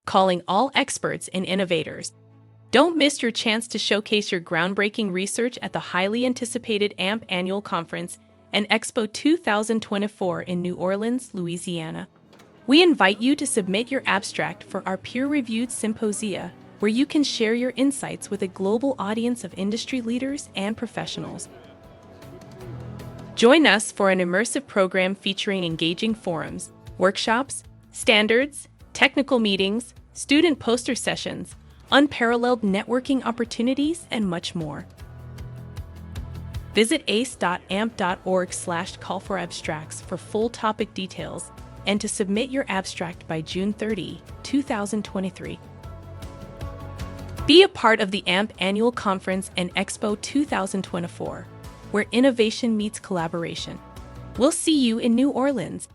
calling all experts and innovators. Don't miss your chance to showcase your groundbreaking research at the highly anticipated AMP Annual Conference and Expo 2024 in New Orleans, Louisiana. We invite you to submit your abstract for our peer-reviewed symposia, where you can share your insights with a global audience of industry leaders and professionals. Join us for an immersive program featuring engaging forums, workshops, standards, technical meetings, student poster sessions, unparalleled networking opportunities, and much more. Visit ace.amp.org/call-for-abstracts for full topic details and to submit your abstract by June 30, 2023. Be a part of the AMP Annual Conference and Expo 2024, where innovation meets collaboration. We'll see you in New Orleans.